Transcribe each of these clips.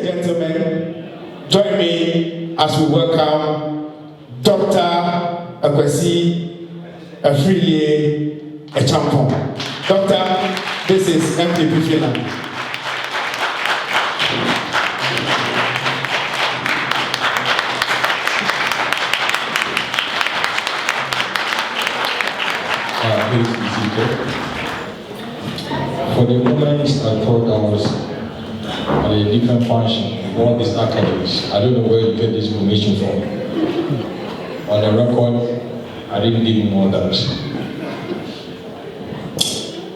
gentlemen, join me as we welcome Dr. Akwasi Afriyie Achampong. Doctor, this is MPP Finland. Please be seated. For the moment, I thought I was at a different function, all these academics. I don't know where you get this information from. On the record, I didn't give him all that.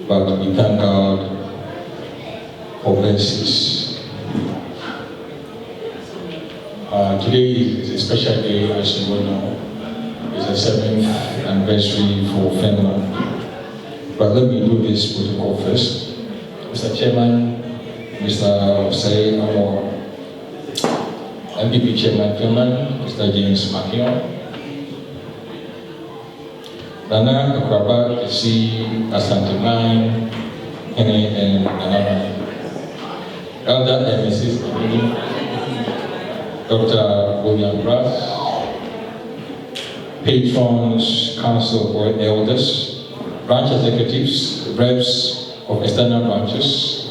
But we thank God for blessings. Today is a special day, as you will know. It's the 7th anniversary for Finland. But let me do this protocol first. Mr. Chairman, Mr. Akwasi MPP Chairman Finland, Mr. James Makion, Nana Akraba, C. Asantimine, Henry, and another. Elder and Mrs. Dr. William Brass, patrons, council or elders, branch executives, reps of external branches,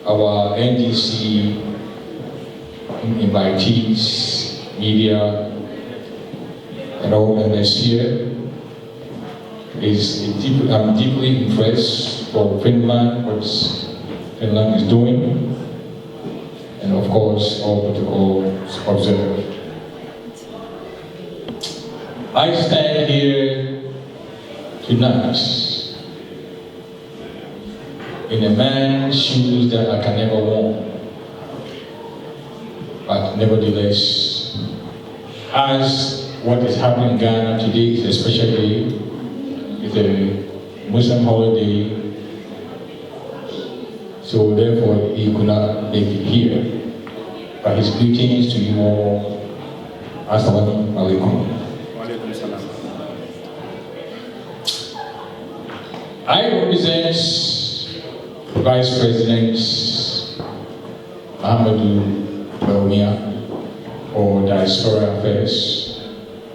our NDC invitees, media, and all members here. I'm deeply impressed for Finland, what Finland is doing, and of course, all protocols observed. I stand here tonight in a man's shoes that I can never walk. But nevertheless, as what is happening in Ghana today is a special day, it's a Muslim holiday, so therefore he could not make it here. But his greetings to you all. Assalamu alaikum. I represent Vice President Muhammadu Bawumia for Diaspora Affairs.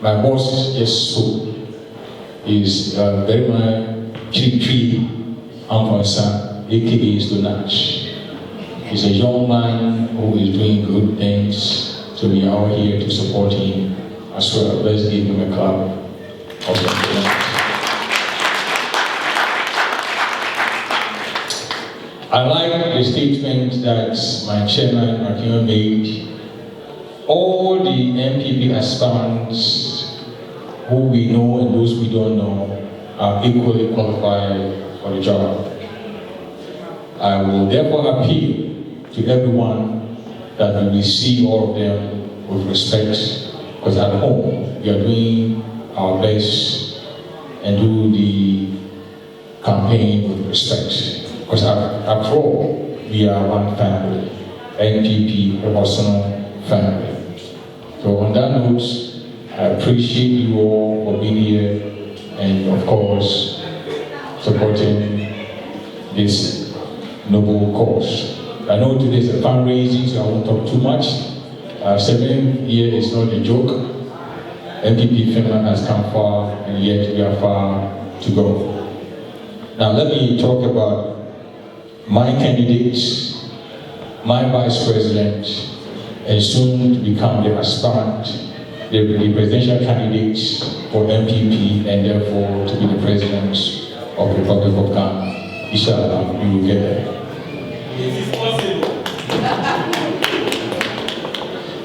My boss just spoke. Is very much Chiri Amponsa, aka Stonach. He's a young man who is doing good things, so we are all here to support him as well. Let's give him a clap of applause. I like the statement that my chairman Makion made. All the MPP aspirants who we know and those we don't know are equally qualified for the job. I will therefore appeal to everyone that we receive all of them with respect, because at home we are doing our best and do the campaign with respect. Because after all, we are one family, NPP, a personal family. So on that note, I appreciate you all for being here and of course, supporting this noble cause. I know today is a fundraising, so I won't talk too much. 7 years is not a joke. NPP Finland has come far and yet we are far to go. Now let me talk about my candidate, my vice president, and soon to become the aspirant, the presidential candidate for MPP, and therefore to be the president of the Republic of Ghana. Inshallah, we will get there. It is possible.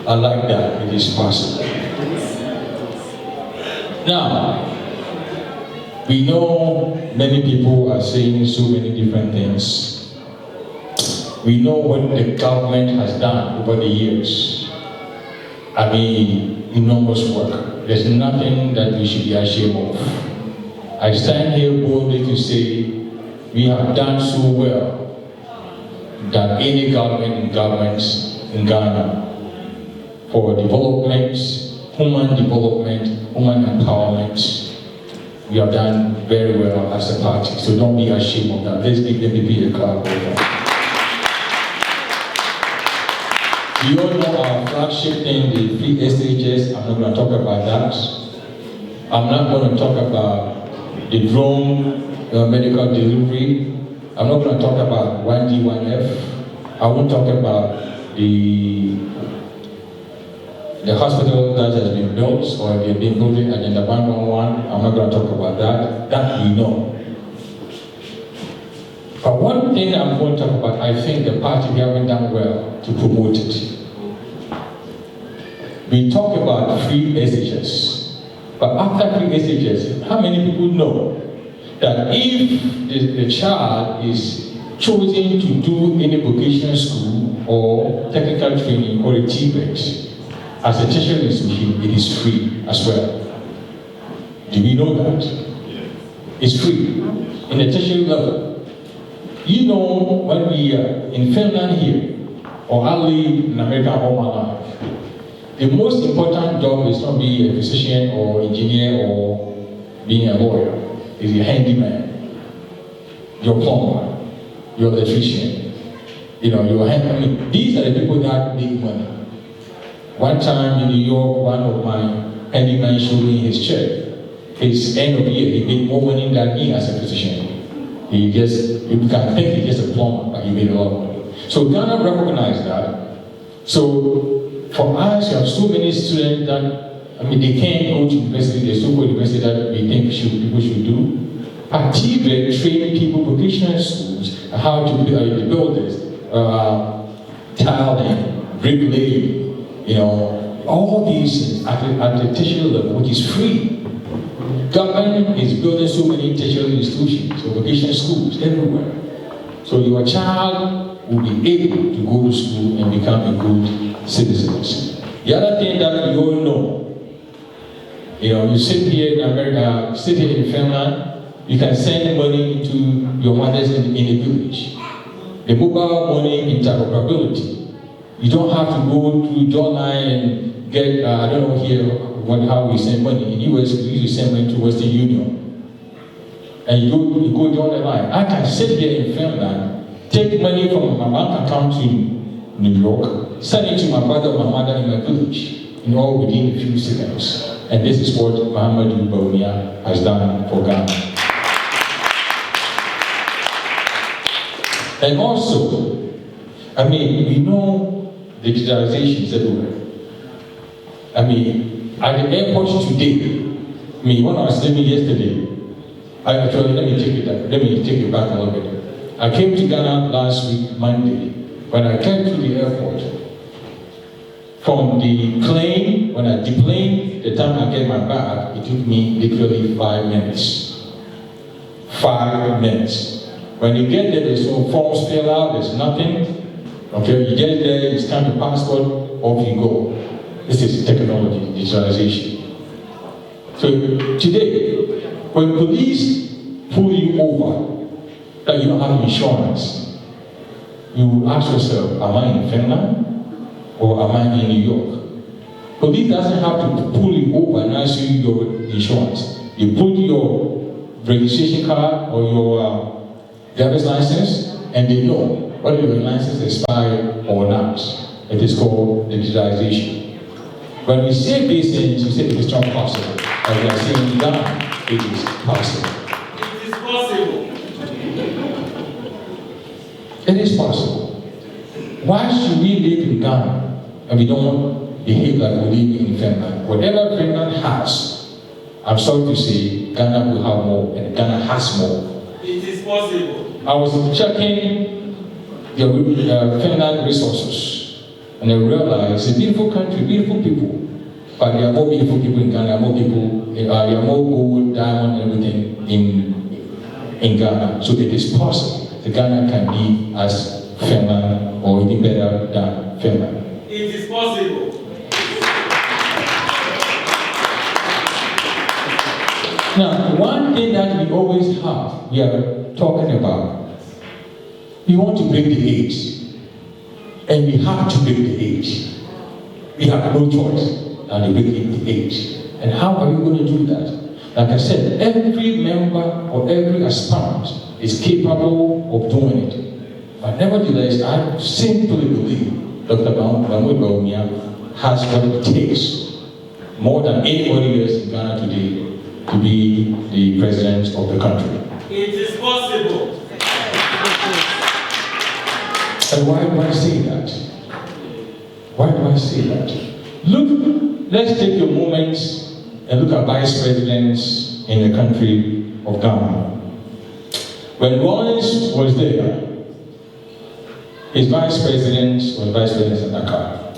I like that, it is possible. Now, we know many people are saying so many different things. We know what the government has done over the years. I mean, enormous work. There's nothing that we should be ashamed of. I stand here boldly to say we have done so well than any government in Ghana for development, human empowerment. We have done very well as a party, so don't be ashamed of that. Let's give the MPP a clap for that. You all know our flagship thing, the free SHS. I'm not going to talk about that. I'm not going to talk about the drone medical delivery. I'm not going to talk about 1G, 1F. I won't talk about the hospital that has been built or they've been building Agenda 111. I'm not going to talk about that. That we know. But one thing I'm going to talk about, I think the party we haven't done well to promote it. We talk about free SHS, but after free SHS, how many people know that if the child is chosen to do any vocational school or technical training or a TVET, as a tertiary institution, it is free as well. Do we know that? It's free in the tertiary level. You know, when we are in Finland here, or I live in America all my life, the most important job is not being a physician or engineer or being a lawyer. It's your handyman, your plumber, your electrician, your handyman. I mean, these are the people that make money. One time in New York, one of my handyman showed me his check. His end of the year, he made more money than me as a physician. You can think he's just a plumber, but he made a lot of money. So Ghana recognized that. So for us, you have so many students that, they can't go to university, there's so-called university that we think people should do. But TVET train people, vocational schools, how to build this, tiling, bricklaying, all these at the tertiary level, which is free. Government is building so many tertiary institutions, so vocational schools everywhere. So your child will be able to go to school and become a good citizen. The other thing that we all know, you sit here in America, sit here in Finland, you can send money into your mothers in a village. The mobile money interoperability. You don't have to go to Jawline and get, I don't know here how we send money. In the US, we usually send money to Western Union. And you go down the line. I can sit here in Finland, take money from my bank account in New York, send it to my brother or my mother in my village, all within a few seconds. And this is what Muhammadu Bawumia has done for Ghana. And also, we know digitalization is everywhere. At the airport today, when I was living yesterday, let me take it back a little bit. I came to Ghana last week, Monday. When I came to the airport, from the plane, when I deplaned, the time I get my bag, it took me literally 5 minutes. 5 minutes. When you get there, there's no forms fill out, there's nothing. Okay, you get there, you scan your passport, off you go. This is technology, digitalization. So today, when police pull you over, that you don't have insurance, you ask yourself, am I in Finland or am I in New York? Police doesn't have to pull you over and ask you your insurance. You put your registration card or your driver's license and they know whether your license is expired or not. It is called digitalization. When we say these things, we say it is not possible. As we are saying in Ghana, it is possible. It is possible. It is possible. Why should we live in Ghana and we don't behave like we live in Finland? Whatever Finland has, I'm sorry to say, Ghana will have more, and Ghana has more. It is possible. I was checking the Finland resources, and I realized it's a beautiful country, beautiful people. But there are more beautiful people in Ghana, there are more gold, diamond, and everything in Ghana. So it is possible that Ghana can be as Finland or even better than Finland. It is possible. Now, one thing that we always have, we are talking about, we want to break the age. And we have to break the age. We have no choice than to break the age. And how are we going to do that? Like I said, every member or every aspirant is capable of doing it. But nevertheless, I simply believe Dr. Mahmoud Bawumia has what it takes, more than anybody else in Ghana today, to be the president of the country. It is possible. And why do I say that? Why do I say that? Look, let's take a moment and look at vice presidents in the country of Ghana. When Rawlings was there, his vice president was Vice President Dakar.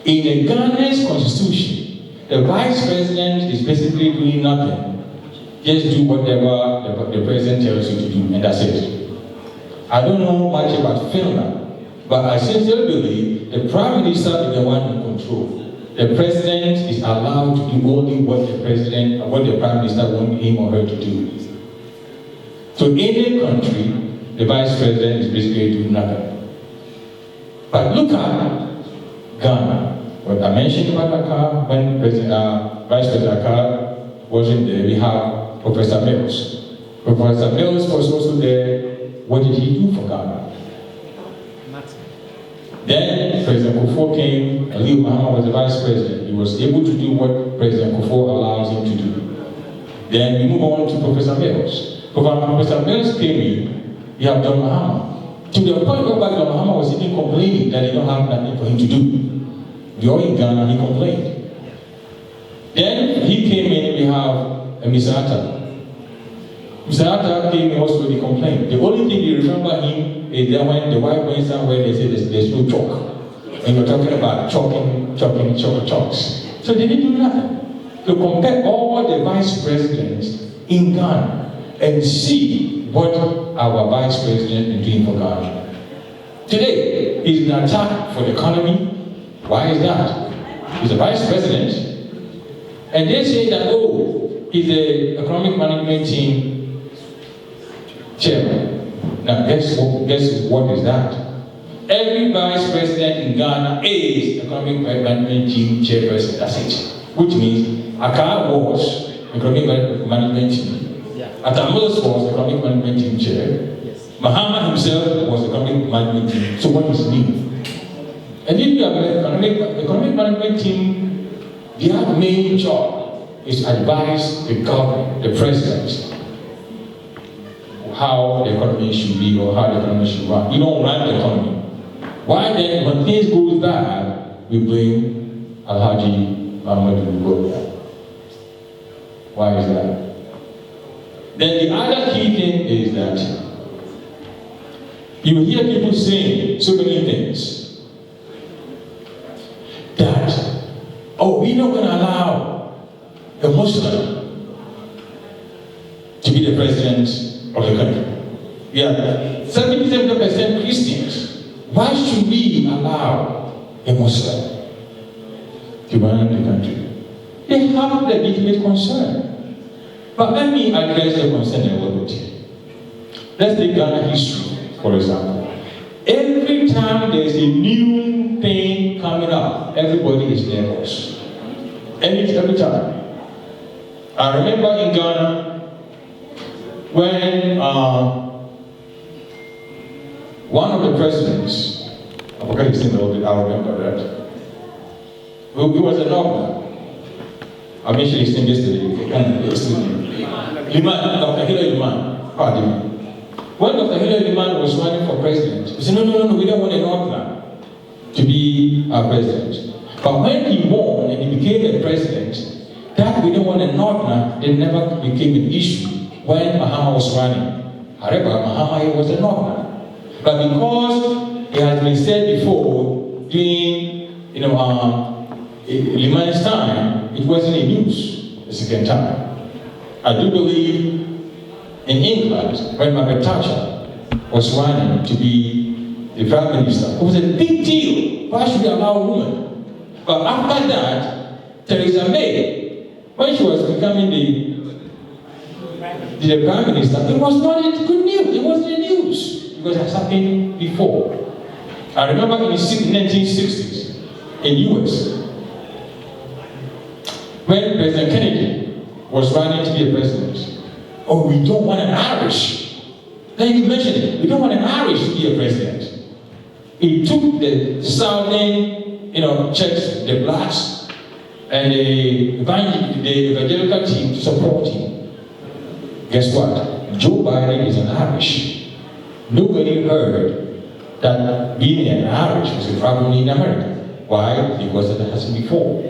In the Ghana's constitution, the vice president is basically doing nothing. Just do whatever the president tells you to do, and that's it. I don't know much about Finland, but I sincerely believe the prime minister is the one in control. The president is allowed to do only what the prime minister wants him or her to do. So in a country, the vice president is basically doing nothing. But look at Ghana. What I mentioned about Dakar, when Vice President Dakar wasn't there, we have Professor Mills. Professor Mills was also there. What did he do for Ghana? Then President Kufuor came, and Leo Mahama was the vice president. He was able to do what President Kufuor allows him to do. Then we move on to Professor Mills. Professor Mills came in, you have John Mahama. To the point where John Mahama was even complaining that they don't have nothing for him to do. We are in Ghana, he complained. Then he came in, we have Mr. Atta. Mr. Atta came in also, he complained. The only thing you remember him is that when the wife went somewhere, they said there's no chalk. And you're talking about chalks. So they didn't do nothing. To compare all the vice presidents in Ghana and see what our vice president is doing for Ghana. Today is an attack for the economy. Why is that? He's a vice president. And they say that, oh, he's the economic management team chairman. Now, guess what is that? Every vice president in Ghana is economic management team chairperson. That's it. Which means Akar was economic management team. Atamulas was economic management team chair. Mahama himself was economic management team. So what is new? And if you have an economic management team, their main job is to advise the government, the president, how the economy should be or how the economy should run. You don't run the economy. Why then, when things go bad, we blame Alhaji Muhammad Buhari? Why is that? Then the other key thing is that you hear people saying so many things. That, oh, we're not going to allow a Muslim to be the president of the country. We are 77% Christians. Why should we allow a Muslim to run the country? They have legitimate concern. But let me address the concern a little bit. Let's take Ghana history, for example. Every time there's a new thing coming up, everybody is nervous. Every time. I remember in Ghana when one of the presidents, I forgot his name a little bit, I remember that. He was a northerner. I mentioned his name yesterday. Liman, Dr. Hilary Liman. Pardon me. When Dr. Hilary Liman was running for president, he said, no, we don't want a northerner to be our president. But when he won and he became the president, that we don't want a northerner, it never became an issue when Mahama was running. However, Mahama was a northerner. But because it has been said before, during Liman's time, it wasn't in news the second time. I do believe in England, when Margaret Thatcher was running to be the prime minister, it was a big deal. Why should we allow a woman? But after that, Theresa May, when she was becoming the prime minister, it was not good news. It wasn't in news because it has happened before. I remember in the 1960s in US, when President Kennedy was running to be a president. Oh, we don't want an Irish. Then you mentioned it. We don't want an Irish to be a president. He took the southern, church, the blacks, and the evangelical team to support him. Guess what? Joe Biden is an Irish. Nobody heard that being an Irish was a problem in America. Why? Because it hasn't before.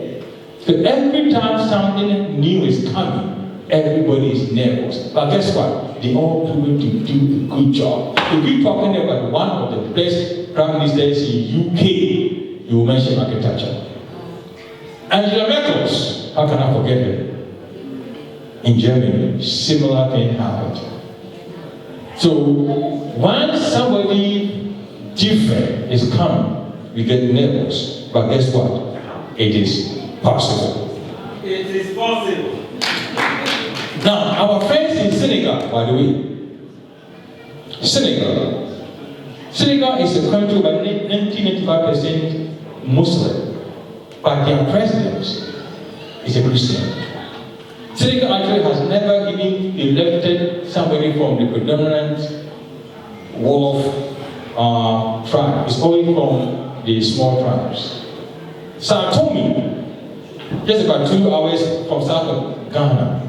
So every time something new is coming, everybody is nervous. But guess what? They all going to do a good job. If we're talking about one of the best prime ministers in UK, you will mention architecture. Angela Merkel, how can I forget her? In Germany, similar thing happened. So when somebody different is coming, we get nervous. But guess what? It is possible. It is possible. Now, our friends in Senegal, by the way, Senegal is a country about 90-95% Muslim, but their president is a Christian. Senegal actually has never even elected somebody from the predominant Wolof tribe. It's only from the small tribes. Sao Tome, just about 2 hours from south of Ghana,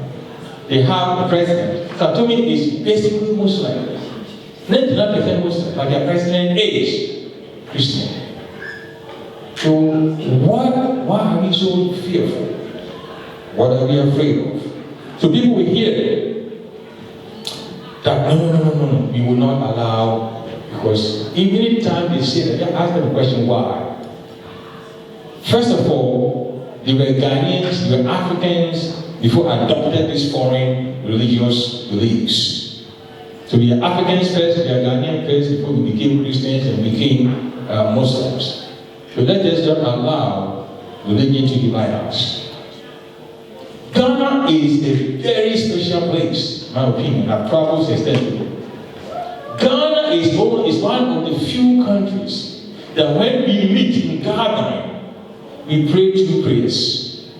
they have a president. Sao Tome is basically Muslim. 99% Muslim, but their president is Christian. So why are we so fearful? What are we afraid of? So people will hear that no, we will not allow, because any time they say that, ask them the question why. First of all, they were Ghanaians, they were Africans before adopted these foreign religious beliefs. So we are Africans first, we are Ghanaians first before we became Christians and became Muslims. So let us not allow religion to divide us. Ghana is a very special place, in my opinion. I've traveled extensively. Ghana is one of the few countries that when we meet in gathering, we pray two prayers.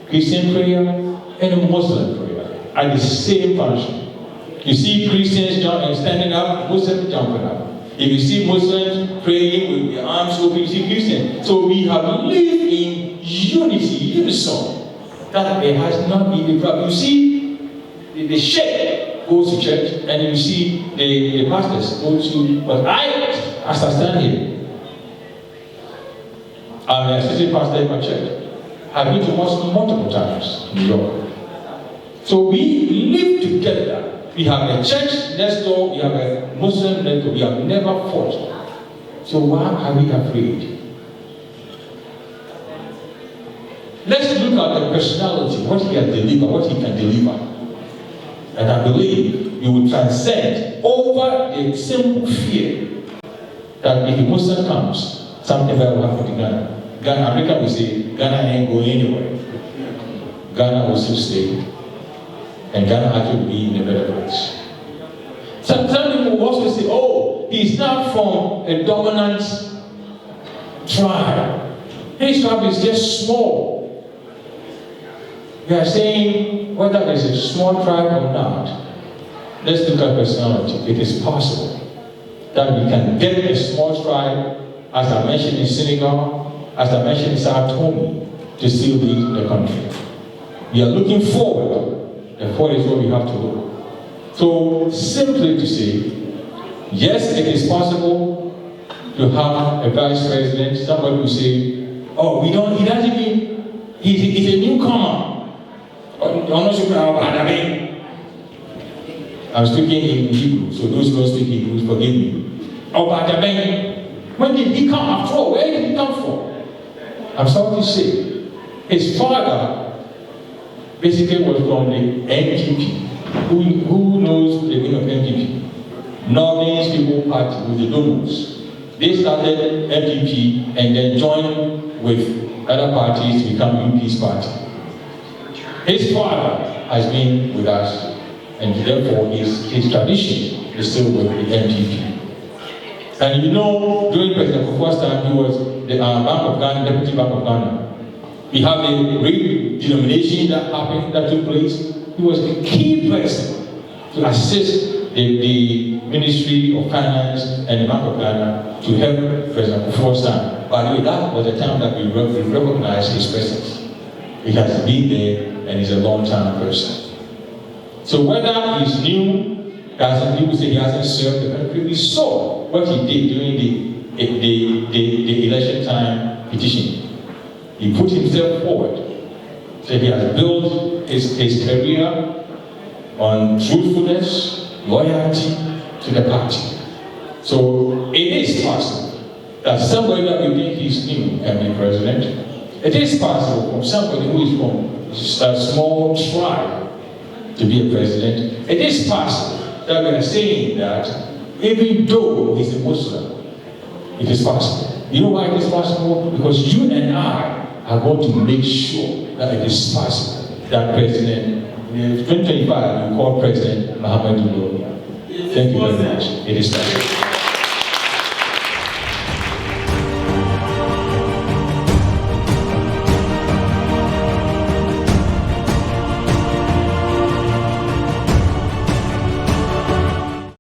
Christian prayer and a Muslim prayer at the same function. You see Christians standing up, Muslims jumping up. If you see Muslims praying with their arms open, you see Christians. So we have lived in unison. That there has not been a problem. You see, the sheikh goes to church, and you see the pastors go to. But as I stand here, I'm an assistant pastor in my church. I've been to Muslim multiple times in New York. So we live together. We have a church next door, we have a Muslim next door. We have never fought. So why are we afraid? Let's look at the personality, what he has delivered, what he can deliver. And I believe we will transcend over the simple fear that if a Muslim comes, something bad will happen to Ghana. America will say, Ghana ain't going anywhere. Ghana will still stay. And Ghana actually will be in a better place. Some people will also say, oh, he's not from a dominant tribe. His tribe is just small. We are saying whether it's a small tribe or not, let's look at personality. It is possible that we can get a small tribe, as I mentioned in Senegal, as I mentioned in Sao Tome, to still lead the country. We are looking forward, and forward is what we have to look. So simply to say, yes, it is possible to have a vice president. Somebody will say, oh, he doesn't even, he's a newcomer. I'm speaking in Hebrew, so those who don't speak Hebrew, forgive me. When did he come after all? Where did he come from? I'm sorry to say, his father basically was from the NPP. Who knows the meaning of NPP? Northern People Party with the Domos. They started NPP and then joined with other parties to become UP's party. His father has been with us, and therefore his tradition is still with the NPP. And you know, during President Kufuor's time, he was the Bank of Ghana, Deputy Bank of Ghana. We have a redenomination that took place. He was the key person to assist the Ministry of Finance and the Bank of Ghana to help President Kufuor stand. By the way, that was the time that we recognized his presence. He has been there and he's a long-time person. So whether he's new, people say he hasn't served the country, we saw what he did during the election time petition. He put himself forward. So he has built his career on truthfulness, loyalty to the party. So it is possible that somebody that we think is new can be president. It is possible for somebody who is from a small tribe to be a president. It is possible that we are saying that even though he's a Muslim, it is possible. You know why it is possible? Because you and I are going to make sure that it is possible that President, in 2025, we call President Muhammadu Buhari. Thank you very much. It is possible.